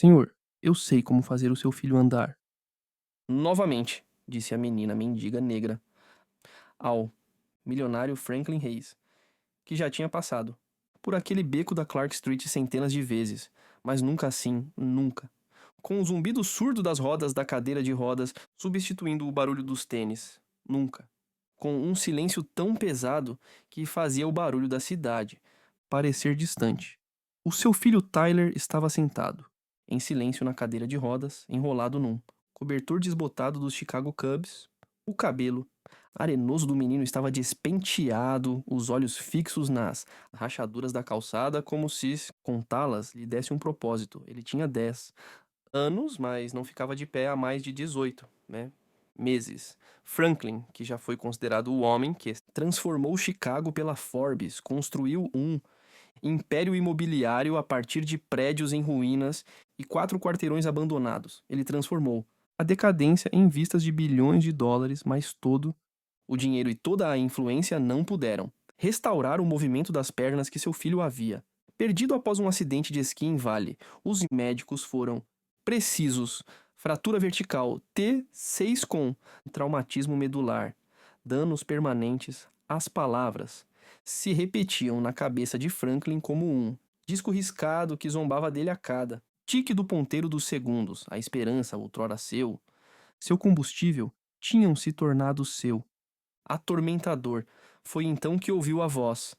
Senhor, eu sei como fazer o seu filho andar. Novamente, disse a menina mendiga negra ao milionário Franklin Hayes, que já tinha passado por aquele beco da Clark Street centenas de vezes, mas nunca assim, nunca. Com o zumbido surdo das rodas da cadeira de rodas substituindo o barulho dos tênis. Nunca. Com um silêncio tão pesado que fazia o barulho da cidade parecer distante. O seu filho Tyler estava sentado, em silêncio na cadeira de rodas, enrolado num cobertor desbotado dos Chicago Cubs. O cabelo arenoso do menino estava despenteado, os olhos fixos nas rachaduras da calçada, como se contá-las lhe desse um propósito. Ele tinha 10 anos, mas não ficava de pé há mais de 18, né? Meses. Franklin, que já foi considerado o homem que transformou Chicago pela Forbes, construiu um império imobiliário a partir de prédios em ruínas e 4 quarteirões abandonados. Ele transformou a decadência em vistas de bilhões de dólares, mas todo o dinheiro e toda a influência não puderam restaurar o movimento das pernas que seu filho havia perdido após um acidente de esqui em Vale. Os médicos foram precisos. Fratura vertical T6 com traumatismo medular, danos permanentes. As palavras se repetiam na cabeça de Franklin como um disco riscado que zombava dele a cada tique do ponteiro dos segundos. A esperança, outrora seu combustível, tinham se tornado seu. Atormentador. Foi então que ouviu a voz.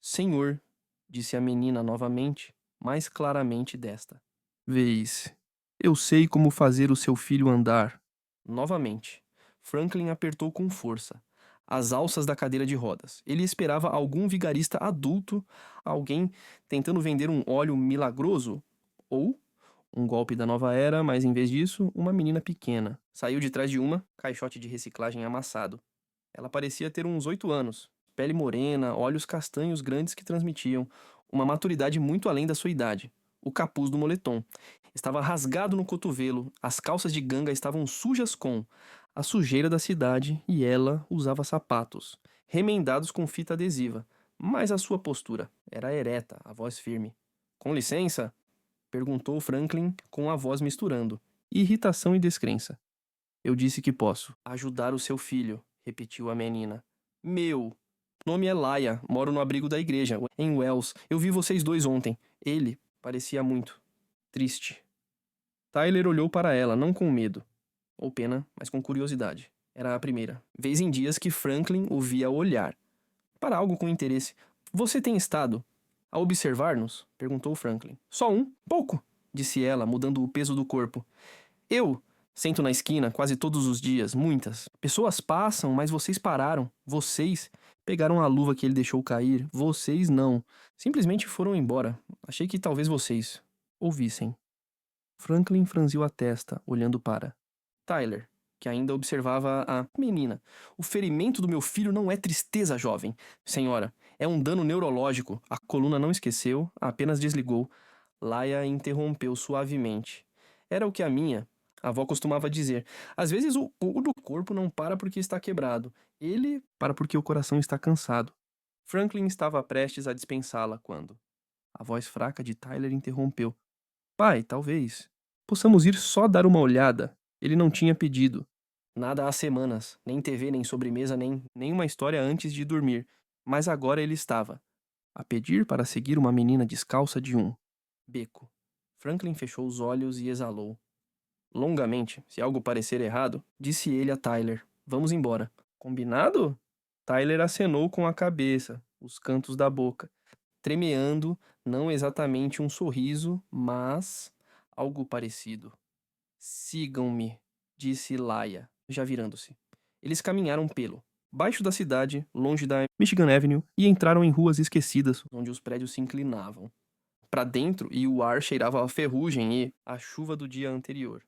Senhor, disse a menina novamente, mais claramente desta Vez, eu sei como fazer o seu filho andar. novamente. Franklin apertou com força as alças da cadeira de rodas. Ele esperava algum vigarista adulto, alguém tentando vender um óleo milagroso, ou um golpe da nova era, mas em vez disso, uma menina pequena. Saiu de trás de uma caixote de reciclagem amassado. Ela parecia ter uns 8 anos, pele morena, olhos castanhos grandes que transmitiam uma maturidade muito além da sua idade. O capuz do moletom estava rasgado no cotovelo, as calças de ganga estavam sujas com a sujeira da cidade e ela usava sapatos, remendados com fita adesiva, mas a sua postura era ereta, a voz firme. Com licença? Perguntou Franklin com a voz misturando irritação e descrença. Eu disse que posso. Ajudar o seu filho, repetiu a menina. Meu nome é Laia, moro no abrigo da igreja, em Wells. Eu vi vocês dois ontem. Ele parecia muito triste. Tyler olhou para ela, não com medo ou pena, mas com curiosidade. Era a primeira vez em dias que Franklin o via olhar para algo com interesse. Você tem estado a observar-nos? Perguntou Franklin. Só um? Pouco, disse ela, mudando o peso do corpo. Eu sento na esquina quase todos os dias, muitas. Pessoas passam, mas vocês pararam. Vocês pegaram a luva que ele deixou cair. Vocês não. Simplesmente foram embora. Achei que talvez vocês ouvissem. Franklin franziu a testa, olhando para Tyler, que ainda observava a menina. O ferimento do meu filho não é tristeza, jovem. Senhora, é um dano neurológico. A coluna não esqueceu, apenas desligou. Laia interrompeu suavemente. Era o que a minha avó costumava dizer. Às vezes o do corpo não para porque está quebrado. Ele para porque o coração está cansado. Franklin estava prestes a dispensá-la quando a voz fraca de Tyler interrompeu. Pai, talvez. Possamos ir só dar uma olhada. Ele não tinha pedido. Nada há semanas. Nem TV, nem sobremesa, nem nenhuma história antes de dormir. Mas agora ele estava a pedir para seguir uma menina descalça de um beco. Franklin fechou os olhos e exalou. Longamente, se algo parecer errado, disse ele a Tyler. Vamos embora. Combinado? Tyler acenou com a cabeça, os cantos da boca, tremeando, não exatamente um sorriso, mas algo parecido. Sigam-me, disse Laia, já virando-se. Eles caminharam pelo baixo da cidade, longe da Michigan Avenue, e entraram em ruas esquecidas, onde os prédios se inclinavam para dentro e o ar cheirava a ferrugem e a chuva do dia anterior.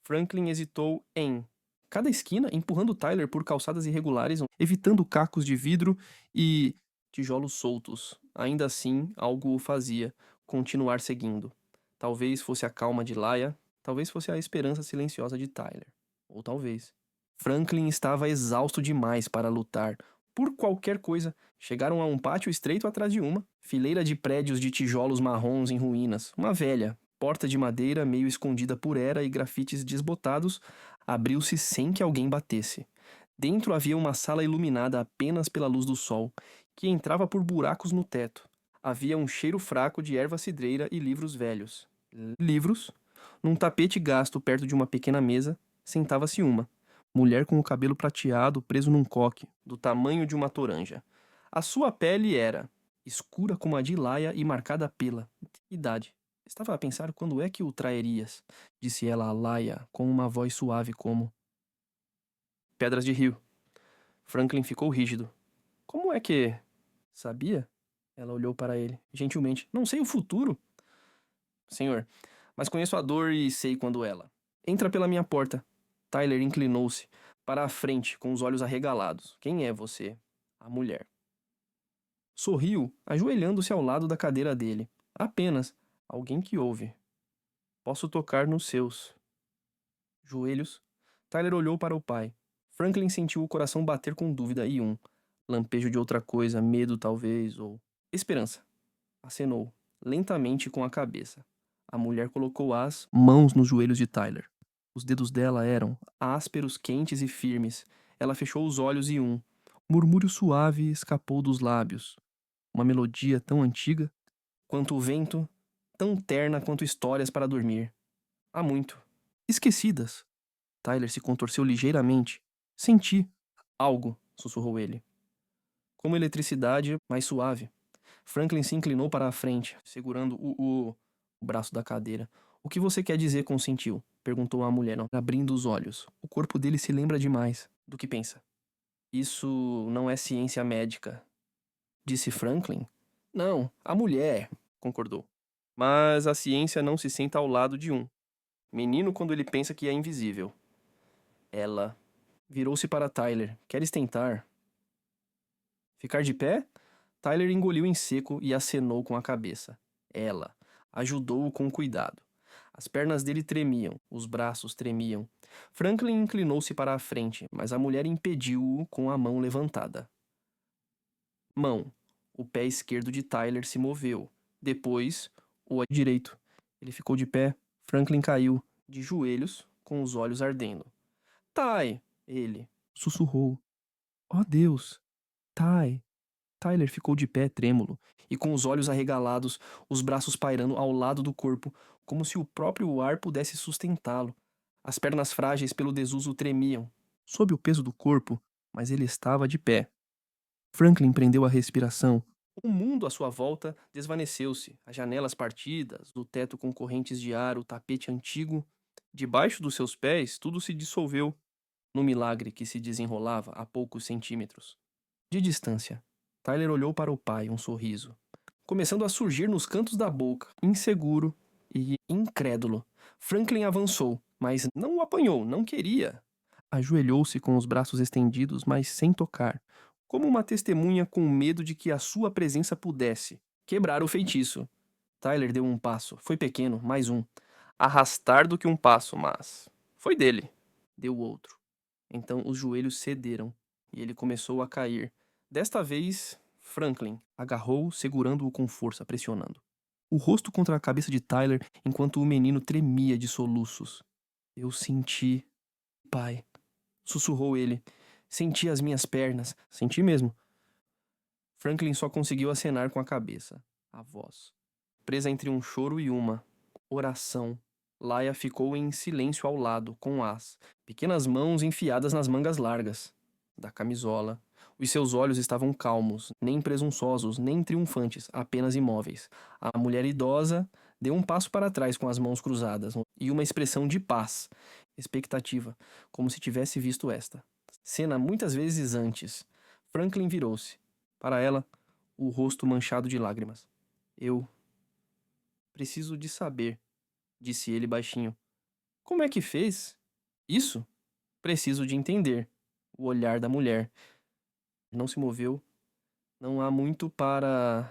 Franklin hesitou em cada esquina, empurrando Tyler por calçadas irregulares, evitando cacos de vidro e tijolos soltos. Ainda assim, algo o fazia continuar seguindo. Talvez fosse a calma de Laia, talvez fosse a esperança silenciosa de Tyler. Ou talvez. Franklin estava exausto demais para lutar por qualquer coisa. Chegaram a um pátio estreito atrás de uma fileira de prédios de tijolos marrons em ruínas. Uma velha, Porta de madeira, meio escondida por era e grafites desbotados, abriu-se sem que alguém batesse. Dentro havia uma sala iluminada apenas pela luz do sol, que entrava por buracos no teto. Havia um cheiro fraco de erva cidreira e livros velhos. Livros? Num tapete gasto perto de uma pequena mesa, sentava-se uma mulher com o cabelo prateado preso num coque, do tamanho de uma toranja. A sua pele era escura como a de Laia e marcada pela idade. Estava a pensar quando é que o trairias, disse ela a Laia com uma voz suave como pedras de rio. Franklin ficou rígido. Como é que... Sabia? Ela olhou para ele, gentilmente. Não sei o futuro. Senhor, mas conheço a dor e sei quando ela. Entra pela minha porta. Tyler inclinou-se para a frente, com os olhos arregalados. Quem é você? A mulher. Sorriu, ajoelhando-se ao lado da cadeira dele. Apenas alguém que ouve. Posso tocar nos seus joelhos? Tyler olhou para o pai. Franklin sentiu o coração bater com dúvida e lampejo de outra coisa, medo talvez, ou esperança. Acenou, lentamente com a cabeça. A mulher colocou as mãos nos joelhos de Tyler. Os dedos dela eram ásperos, quentes e firmes. Ela fechou os olhos e murmúrio suave escapou dos lábios. Uma melodia tão antiga quanto o vento, tão terna quanto histórias para dormir. Há muito. Esquecidas. Tyler se contorceu ligeiramente. Senti. Algo, sussurrou ele. Como eletricidade, mais suave. Franklin se inclinou para a frente, segurando o braço da cadeira. O que você quer dizer com sentiu? Perguntou a mulher, abrindo os olhos. O corpo dele se lembra demais do que pensa. Isso não é ciência médica, disse Franklin. Não, a mulher, concordou. Mas a ciência não se senta ao lado de um menino quando ele pensa que é invisível. Ela virou-se para Tyler. Queres tentar? Ficar de pé? Tyler engoliu em seco e acenou com a cabeça. Ela ajudou-o com cuidado. As pernas dele tremiam, os braços tremiam. Franklin inclinou-se para a frente, mas a mulher impediu-o com a mão levantada. Mão. O pé esquerdo de Tyler se moveu. Depois, o direito. Ele ficou de pé. Franklin caiu, de joelhos, com os olhos ardendo. Ty! Ele sussurrou. Oh, Deus! Ty! Tyler ficou de pé, trêmulo, e com os olhos arregalados, os braços pairando ao lado do corpo, como se o próprio ar pudesse sustentá-lo. As pernas frágeis pelo desuso tremiam, sob o peso do corpo, mas ele estava de pé. Franklin prendeu a respiração. O mundo à sua volta desvaneceu-se, as janelas partidas, o teto com correntes de ar, o tapete antigo. Debaixo dos seus pés, tudo se dissolveu, no milagre que se desenrolava a poucos centímetros de distância. Tyler olhou para o pai, um sorriso, começando a surgir nos cantos da boca, inseguro e incrédulo. Franklin avançou, mas não o apanhou, não queria. Ajoelhou-se com os braços estendidos, mas sem tocar, como uma testemunha com medo de que a sua presença pudesse quebrar o feitiço. Tyler deu um passo, foi pequeno, mais um. Arrastar do que um passo, mas foi dele. Deu outro. Então os joelhos cederam e ele começou a cair. Desta vez, Franklin agarrou-o, segurando-o com força, pressionando. O rosto contra a cabeça de Tyler, enquanto o menino tremia de soluços. Eu senti... Pai, sussurrou ele. Senti as minhas pernas. Senti mesmo. Franklin só conseguiu acenar com a cabeça. A voz. Presa entre um choro e uma oração. Laia ficou em silêncio ao lado, com as pequenas mãos enfiadas nas mangas largas da camisola. Os seus olhos estavam calmos, nem presunçosos, nem triunfantes, apenas imóveis. A mulher idosa deu um passo para trás com as mãos cruzadas e uma expressão de paz, expectativa, como se tivesse visto esta cena muitas vezes antes. Franklin virou-se. Para ela, o rosto manchado de lágrimas. Eu preciso de saber, disse ele baixinho. Como é que fez? Isso? Preciso de entender. O olhar da mulher. Não se moveu. Não há muito para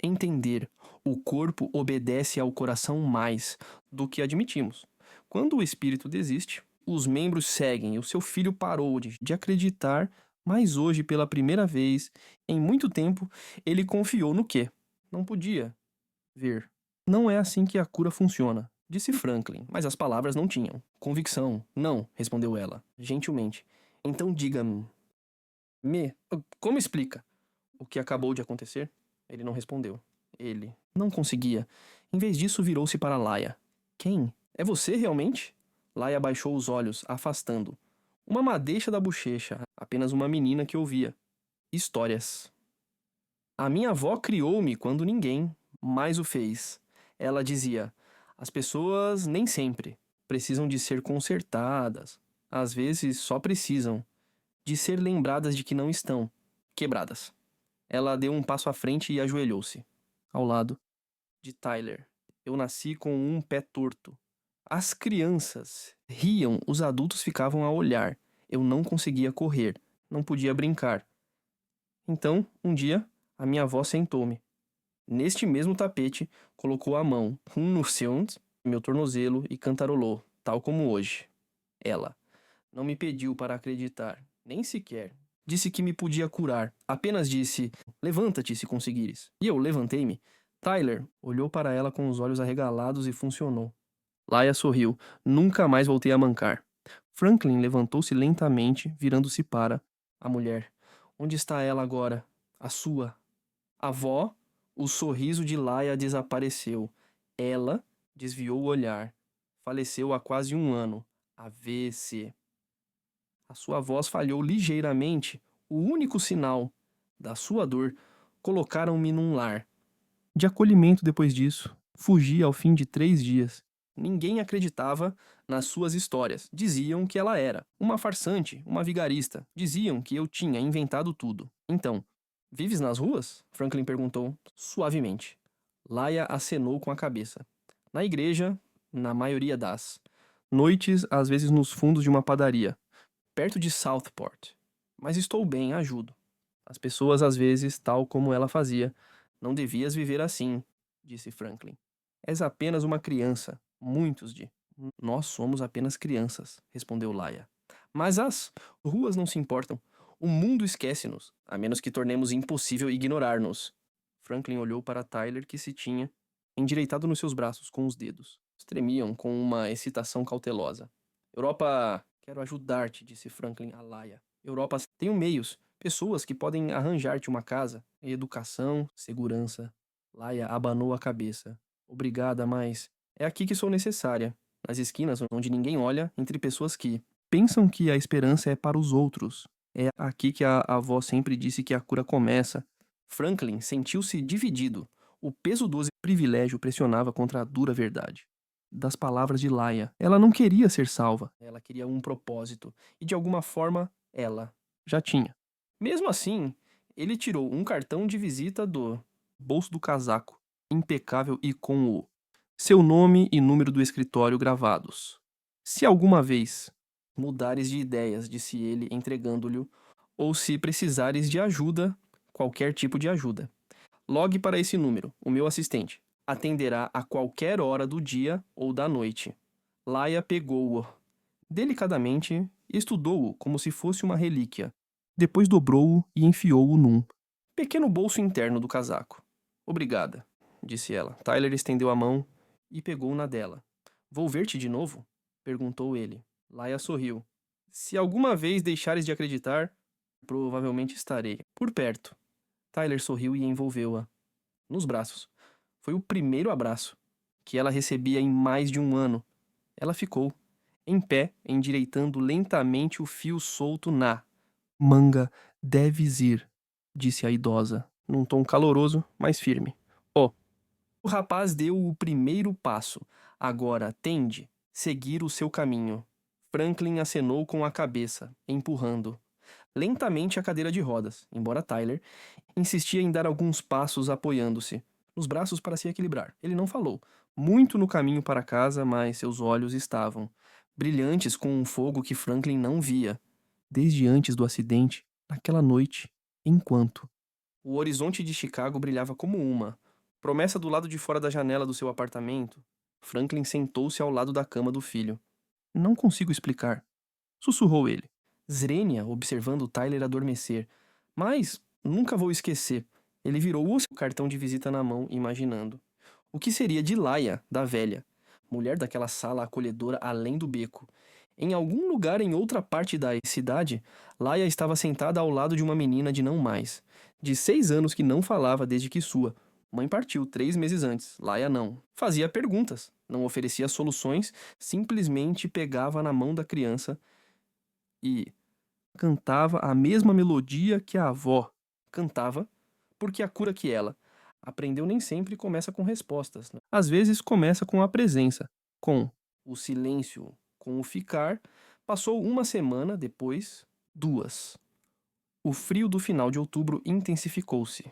entender. O corpo obedece ao coração mais do que admitimos. Quando o espírito desiste, os membros seguem e o seu filho parou de acreditar, mas hoje, pela primeira vez em muito tempo, ele confiou no que não podia ver. Não é assim que a cura funciona, disse Franklin, mas as palavras não tinham convicção. Não, respondeu ela, gentilmente. Então diga-me, como explica o que acabou de acontecer? Ele não respondeu. Ele não conseguia. Em vez disso, virou-se para Laia. Quem? É você realmente? Laia baixou os olhos, afastando. Uma madeixa da bochecha, apenas uma menina que ouvia. Histórias. A minha avó criou-me quando ninguém mais o fez. Ela dizia: as pessoas nem sempre precisam de ser consertadas. Às vezes só precisam de ser lembradas de que não estão quebradas. Ela deu um passo à frente e ajoelhou-se, ao lado de Tyler. Eu nasci com um pé torto. As crianças riam, os adultos ficavam a olhar. Eu não conseguia correr, não podia brincar. Então, um dia, a minha avó sentou-me. Neste mesmo tapete, colocou a mão no meu tornozelo e cantarolou, tal como hoje. Ela não me pediu para acreditar, nem sequer. Disse que me podia curar. Apenas disse: levanta-te se conseguires. E eu levantei-me. Tyler olhou para ela com os olhos arregalados e funcionou. Laia sorriu. Nunca mais voltei a mancar. Franklin levantou-se lentamente, virando-se para a mulher. Onde está ela agora? A sua avó? O sorriso de Laia desapareceu. Ela desviou o olhar. Faleceu há quase um ano. AVC. A sua voz falhou ligeiramente. O único sinal da sua dor. Colocaram-me num lar De acolhimento depois disso, fugi ao fim de 3 dias. Ninguém acreditava nas suas histórias. Diziam que ela era uma farsante, uma vigarista. Diziam que eu tinha inventado tudo. Então, vives nas ruas? Franklin perguntou, suavemente. Laia acenou com a cabeça. Na igreja, na maioria das. Noites, às vezes nos fundos de uma padaria. Perto de Southport. Mas estou bem, ajudo. As pessoas, às vezes, tal como ela fazia. Não devias viver assim, disse Franklin. És apenas uma criança. Muitos de. Nós somos apenas crianças, respondeu Laia. Mas as ruas não se importam. O mundo esquece-nos, a menos que tornemos impossível ignorar-nos. Franklin olhou para Tyler, que se tinha endireitado nos seus braços com os dedos. Tremiam com uma excitação cautelosa. Europa, quero ajudar-te, disse Franklin a Laia. Europa tem meios, pessoas que podem arranjar-te uma casa, educação, segurança. Laia abanou a cabeça. Obrigada, mas é aqui que sou necessária. Nas esquinas onde ninguém olha, entre pessoas que Pensam que a esperança é para os outros. É aqui que a avó sempre disse que a cura começa. Franklin sentiu-se dividido. O peso do Privilégio pressionava contra a dura verdade. Das palavras de Laia, ela não queria ser salva. Ela queria um propósito, e de alguma forma, ela Já tinha. Mesmo assim, ele tirou um cartão de visita do Bolso do casaco, impecável e com o seu nome e número do escritório gravados. Se alguma vez mudares de ideias, disse ele, entregando-lhe, ou se precisares de ajuda, qualquer tipo de ajuda. Logue para esse número, o meu assistente. Atenderá a qualquer hora do dia ou da noite. Laia pegou-o delicadamente e estudou-o como se fosse uma relíquia. depois dobrou-o e enfiou-o num Pequeno bolso interno do casaco. Obrigada, disse ela. Tyler estendeu a mão e pegou na dela. Vou ver-te de novo? Perguntou ele. Laia sorriu. Se alguma vez deixares de acreditar, provavelmente estarei por perto. Tyler sorriu e envolveu-a nos braços. Foi o primeiro abraço que ela recebia em mais de um ano. Ela ficou, em pé, endireitando lentamente o fio solto na manga. Deves ir, disse a idosa, num tom caloroso, mas firme. O rapaz deu o primeiro passo. Agora tende seguir o seu caminho. Franklin acenou com a cabeça, empurrando lentamente a cadeira de rodas, embora Tyler insistia em dar alguns passos apoiando-se nos braços para se equilibrar. Ele não falou muito no caminho para casa, mas seus olhos estavam brilhantes com um fogo que Franklin não via. Desde antes do acidente, naquela noite, enquanto O horizonte de Chicago brilhava como uma promessa do lado de fora da janela do seu apartamento. Franklin sentou-se ao lado da cama do filho. não consigo explicar, sussurrou ele. Zrenia observando Tyler adormecer. Mas nunca vou esquecer. Ele virou o seu cartão de visita na mão, imaginando. O que seria de Laia, da velha, mulher daquela sala acolhedora além do beco? Em algum lugar em outra parte da cidade, Laia estava sentada ao lado de uma menina de não mais, de 6 anos que não falava desde que sua mãe partiu 3 meses antes. Laia não. Fazia perguntas, não oferecia soluções, simplesmente pegava na mão da criança e Cantava a mesma melodia que a avó. cantava, porque a cura que ela aprendeu nem sempre começa com respostas, né? Às vezes começa com a presença, com O silêncio com o ficar passou uma semana, depois 2. O frio do final de outubro intensificou-se.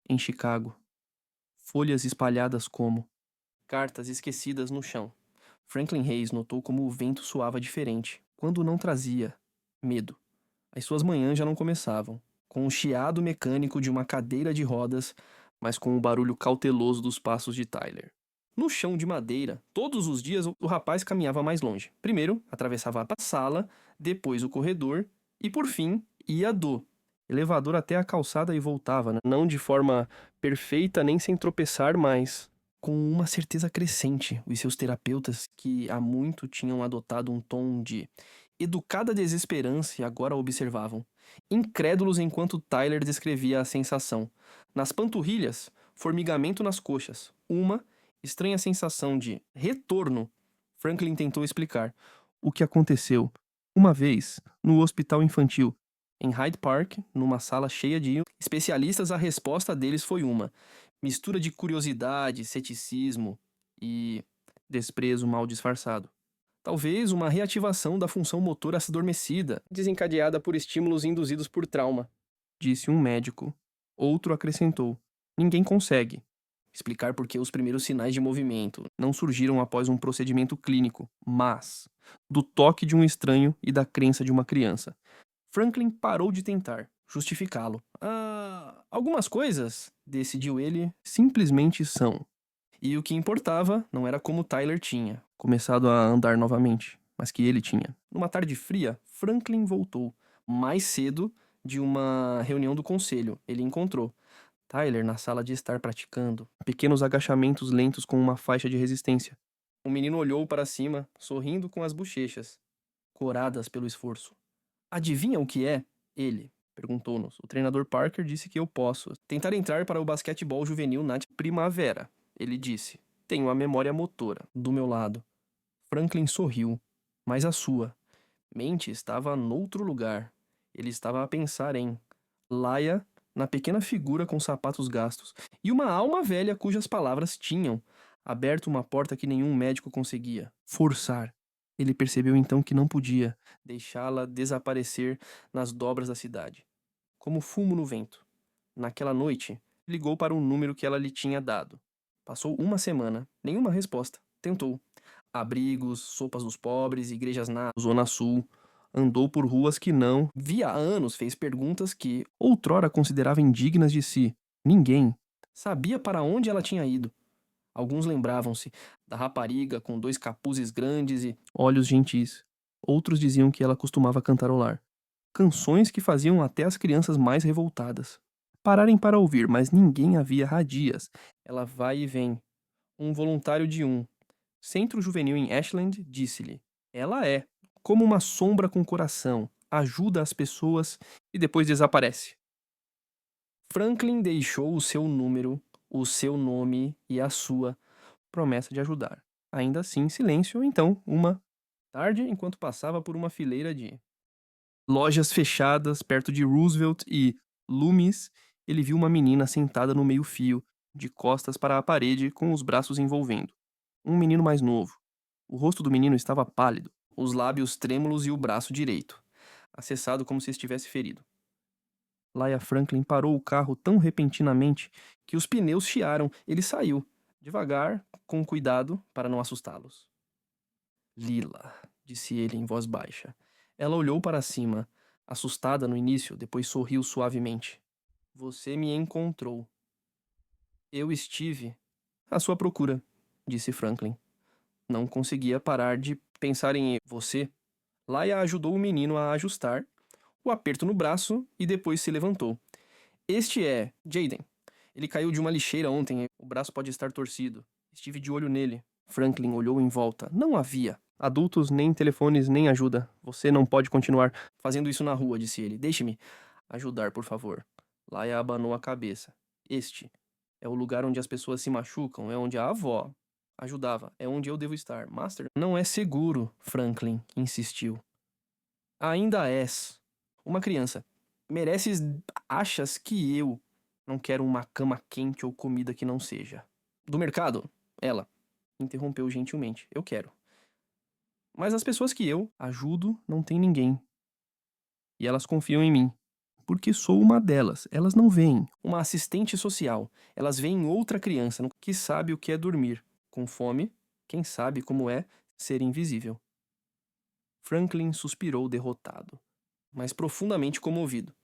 em Chicago. Folhas espalhadas como Cartas esquecidas no chão. Franklin Hayes notou como o vento soava diferente, quando não trazia medo. As suas manhãs já não começavam, com o chiado mecânico de uma cadeira de rodas, mas com o barulho cauteloso dos passos de Tyler. No chão de madeira, todos os dias o rapaz caminhava mais longe. Primeiro, atravessava a sala, depois o corredor e, por fim, ia do elevador até a calçada e voltava, né? Não de forma perfeita nem sem tropeçar, mas com uma certeza crescente. Os seus terapeutas, que há muito tinham adotado um tom de educada desesperança e agora observavam, incrédulos enquanto Tyler descrevia a sensação. Nas panturrilhas, formigamento nas coxas. Uma estranha sensação de retorno. Franklin tentou explicar. o que aconteceu uma vez no hospital infantil. Em Hyde Park, numa sala cheia de especialistas, a resposta deles foi uma mistura de curiosidade, ceticismo e Desprezo mal disfarçado. talvez uma reativação da função motora adormecida, desencadeada por estímulos induzidos por trauma. Disse um médico. Outro acrescentou: ninguém consegue Explicar por que os primeiros sinais de movimento. não surgiram após um procedimento clínico, mas do toque de um estranho e da crença de uma criança. Franklin parou de tentar justificá-lo. Algumas coisas, decidiu ele, Simplesmente são. e o que importava não era como Tyler tinha. Começado a andar novamente, mas que ele tinha. Numa tarde fria, Franklin voltou, mais cedo de uma reunião do conselho. Ele encontrou Tyler na sala de estar praticando. Pequenos agachamentos lentos com uma faixa de resistência. O menino olhou para cima, sorrindo com as bochechas, coradas pelo esforço. Adivinha o que é? Ele perguntou-nos. O treinador Parker disse que eu posso tentar entrar para o basquetebol juvenil na primavera. Ele disse. Tenho a memória motora do meu lado. Franklin sorriu, mas a sua mente estava noutro lugar. Ele estava a pensar em Laia, na pequena figura com sapatos gastos, e uma alma velha cujas palavras tinham aberto uma porta que nenhum médico conseguia Forçar. Ele percebeu então que não podia deixá-la desaparecer nas dobras da cidade, como fumo no vento. Naquela noite, ligou para o número que ela lhe tinha dado. Passou uma semana, nenhuma resposta. Tentou. Abrigos, sopas dos pobres, igrejas na Zona Sul. Andou por ruas que não, via há anos, fez perguntas que outrora considerava indignas de si. Ninguém. sabia para onde ela tinha ido. Alguns lembravam-se da rapariga com 2 capuzes grandes e Olhos gentis. Outros diziam que ela costumava cantarolar. Canções que faziam até as crianças mais revoltadas pararem para ouvir, mas ninguém havia há dias. ela vai e vem. Um voluntário de centro juvenil em Ashland disse-lhe: ela é Como uma sombra com coração, ajuda as pessoas e depois desaparece. Franklin deixou o seu número, o seu nome e a sua Promessa de ajudar. Ainda assim, silêncio, então, uma tarde enquanto passava por uma fileira de lojas fechadas perto de Roosevelt e Loomis, ele viu uma menina sentada no meio-fio, de costas para a parede, com os braços envolvendo. Um menino mais novo. O rosto do menino estava pálido, os lábios trêmulos e o braço direito, acessado como se estivesse ferido. Laia Franklin parou o carro tão repentinamente Que os pneus chiaram. Ele saiu, devagar, com cuidado, para não assustá-los. Lila, disse ele em voz baixa. Ela olhou para cima, assustada no início, depois sorriu suavemente. Você me encontrou. Eu estive à sua procura, disse Franklin. Não conseguia parar de pensar em você. Laia ajudou o menino a ajustar o aperto no braço e depois se levantou. Este é Jaden. Ele caiu de uma lixeira ontem, o braço pode estar torcido. Estive de olho nele. Franklin olhou em volta. Não havia. Adultos, nem telefones, nem ajuda. Você não pode continuar fazendo isso na rua, disse ele. Deixe-me ajudar, por favor. Laia abanou a cabeça. Este é o lugar onde as pessoas se machucam, é onde a avó ajudava, é onde eu devo estar. Master, não é seguro, Franklin insistiu. Ainda és uma criança. Mereces. Achas que eu não quero uma cama quente ou comida que não seja? Do mercado? Ela interrompeu gentilmente. Eu quero. Mas as pessoas que eu ajudo não tem ninguém. E elas confiam em mim. Porque sou uma delas. Elas não veem. Uma assistente social. Elas veem outra criança que sabe o que é dormir. Com fome, quem sabe como é ser invisível. Franklin suspirou derrotado, mas profundamente comovido.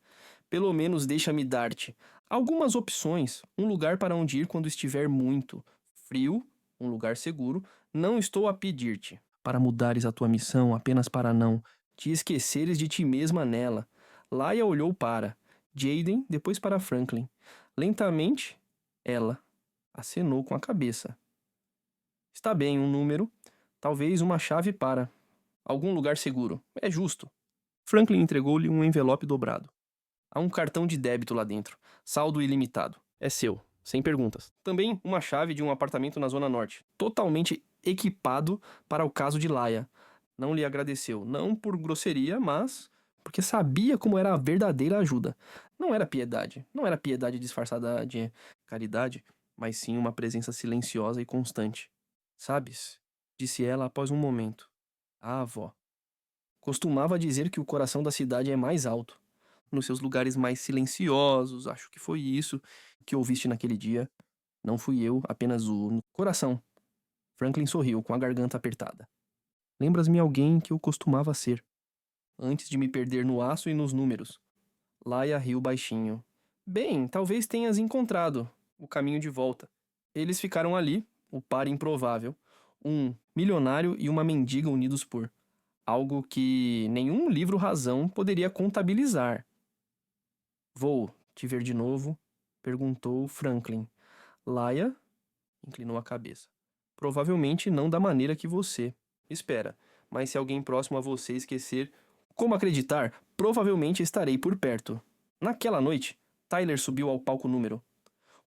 Pelo menos deixa-me dar-te algumas opções, um lugar para onde ir quando estiver muito frio, um lugar seguro. Não estou a pedir-te para mudares a tua missão apenas para não te esqueceres de ti mesma nela. Laia olhou para Jaden, depois para Franklin. Lentamente, ela acenou com a cabeça. Está bem, um número, talvez uma chave para algum lugar seguro. É justo. Franklin entregou-lhe um envelope dobrado. Há um cartão de débito lá dentro. Saldo ilimitado. É seu, sem perguntas. Também uma chave de um apartamento na Zona Norte. Totalmente equipado para o caso de Laia. Não lhe agradeceu, não por grosseria, mas porque sabia como era a verdadeira ajuda. Não era piedade. Não era piedade disfarçada de caridade, mas sim uma presença silenciosa e constante. Sabes, disse ela após um momento. A avó costumava dizer que o coração da cidade é mais alto. Nos seus lugares mais silenciosos, acho que foi isso que ouviste naquele dia. Não fui eu, apenas o coração. Franklin sorriu, com a garganta apertada. Lembras-me alguém que eu costumava ser, antes de me perder no aço e nos números. Laia riu baixinho. Bem, talvez tenhas encontrado o caminho de volta. Eles ficaram ali, o par improvável, um milionário e uma mendiga unidos por algo que nenhum livro-razão poderia contabilizar. Vou te ver de novo? Perguntou Franklin. Laia inclinou a cabeça. Provavelmente não da maneira que você espera, mas se alguém próximo a você esquecer como acreditar, provavelmente estarei por perto. Naquela noite, Tyler subiu ao palco número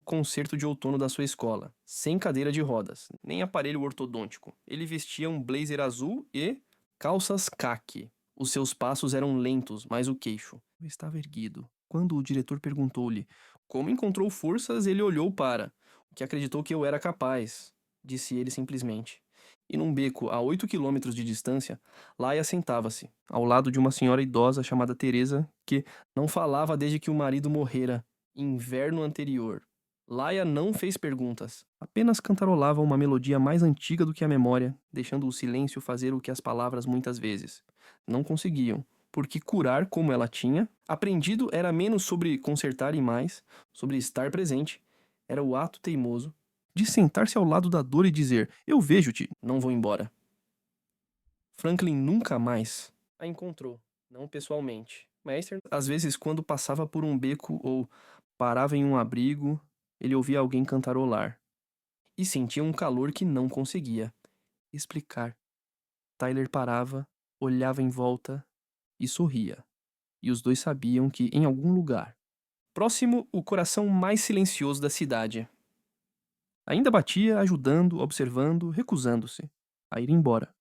concerto de outono da sua escola, sem cadeira de rodas, nem aparelho ortodôntico. Ele vestia um blazer azul e calças caqui. Os seus passos eram lentos, mas o queixo estava erguido. Quando o diretor perguntou-lhe como encontrou forças, ele olhou para o que acreditou que eu era capaz, disse ele simplesmente. E num beco a 8 quilômetros de distância, Laia sentava-se, ao lado de uma senhora idosa chamada Teresa, que não falava desde que o marido morrera, inverno anterior. Laia não fez perguntas, apenas cantarolava uma melodia mais antiga do que a memória, deixando o silêncio fazer o que as palavras muitas vezes não conseguiam, porque curar como ela tinha aprendido era menos sobre consertar e mais sobre estar presente. Era o ato teimoso de sentar-se ao lado da dor e dizer: eu vejo-te, não vou embora. Franklin nunca mais a encontrou, não pessoalmente. Meister, às vezes, quando passava por um beco ou parava em um abrigo, ele ouvia alguém cantarolar e sentia um calor que não conseguia explicar. Tyler parava, olhava em volta e sorria. E os dois sabiam que, em algum lugar, próximo o coração mais silencioso da cidade, ainda batia, ajudando, observando, recusando-se a ir embora.